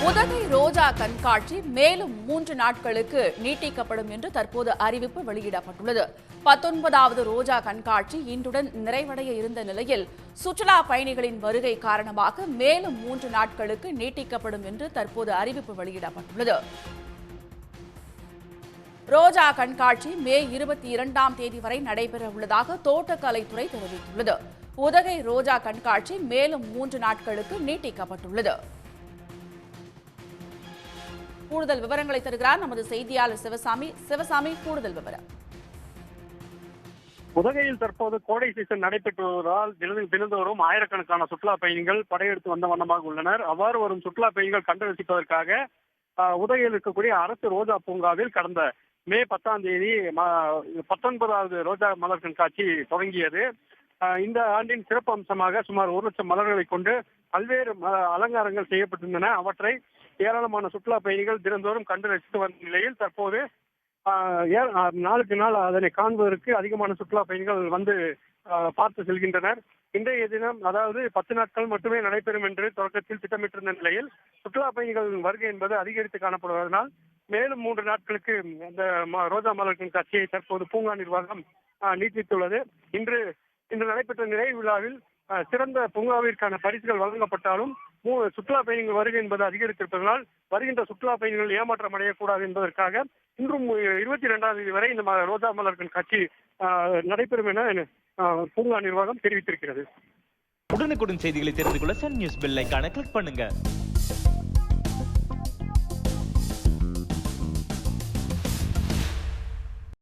உதகை ரோஜா கண்காட்சி மேலும் 3 நாட்களுக்கு நீட்டிக்கப்படும் என்று தற்போது அறிவிப்பு வெளியிடப்பட்டுள்ளது. 19வது ரோஜா கண்காட்சி இன்றுடன் நிறைவடைய இருந்த நிலையில் சுற்றுலா பயணிகளின் வருகை காரணமாக மேலும் 3 நாட்களுக்கு நீட்டிக்கப்படும் என்று தற்போது அறிவிப்பு வெளியிடப்பட்டுள்ளது. ரோஜா கண்காட்சி மே 22ஆம் தேதி வரை நடைபெற உள்ளதாக தோட்டக்கலைத்துறை தெரிவித்துள்ளது. உதகை ரோஜா கண்காட்சி மேலும் 3 நாட்களுக்கு நீட்டிக்கப்பட்டுள்ளது. கூடுதல் விவரங்களை தருகிறார் நமது செய்தியாளர் சிவசாமி. கூடுதல் விவரம். உதகையில் தற்போது கோடை சீசன் நடைபெற்று வருவதால் தினந்தோறும் ஆயிரக்கணக்கான சுற்றுலா பயணிகள் படையெடுத்து வந்த வண்ணமாக உள்ளனர். அவ்வாறு வரும் சுற்றுலா பயணிகள் கண்டு ரசிப்பதற்காக உதகையில் இருக்கக்கூடிய அரசு ரோஜா பூங்காவில் கடந்த மே 10ஆம் தேதி 19வது ரோஜா மலர் கண்காட்சி தொடங்கியது. இந்த ஆண்டின் சிறப்பு அம்சமாக சுமார் 1 லட்சம் மலர்களை கொண்டு பல்வேறு அலங்காரங்கள் செய்யப்பட்டிருந்தன. அவற்றை ஏராளமான சுற்றுலா பயணிகள் தினந்தோறும் கண்டு ரசித்து வந்த நிலையில் தற்போது நாளுக்கு நாள் அதனை காண்பதற்கு அதிகமான சுற்றுலா பயணிகள் வந்து பார்த்து செல்கின்றனர். இன்றைய தினம் அதாவது 10 நாட்கள் மட்டுமே நடைபெறும் என்று தொடக்கத்தில் திட்டமிட்டிருந்த நிலையில் சுற்றுலா பயணிகளின் வருகை என்பது அதிகரித்து காணப்படுவதனால் மேலும் 3 நாட்களுக்கு இந்த ரோஜா மலர் கண்காட்சியை தற்போது பூங்கா நிர்வாகம் நீட்டித்துள்ளது. இன்று நடைபெற்ற நிறைவு விழாவில் சிறந்த பூங்காவிற்கான பரிசுகள் வழங்கப்பட்டாலும் சுற்றுலா பயணிகள் வருகை என்பது அதிகரித்திருப்பதனால் வருகின்ற சுற்றுலா பயணிகள் ஏமாற்றம் அடையக்கூடாது என்பதற்காக இன்றும் 22ஆம் தேதி வரை இந்த ரோஜா மலர் கண்காட்சி நடைபெறும் என பூங்கா நிர்வாகம் தெரிவித்திருக்கிறது. உடனுக்குடன் செய்திகளை தெரிந்து கொள்ள சன் நியூஸ் பெல் ஐகானை கிளிக் பண்ணுங்க.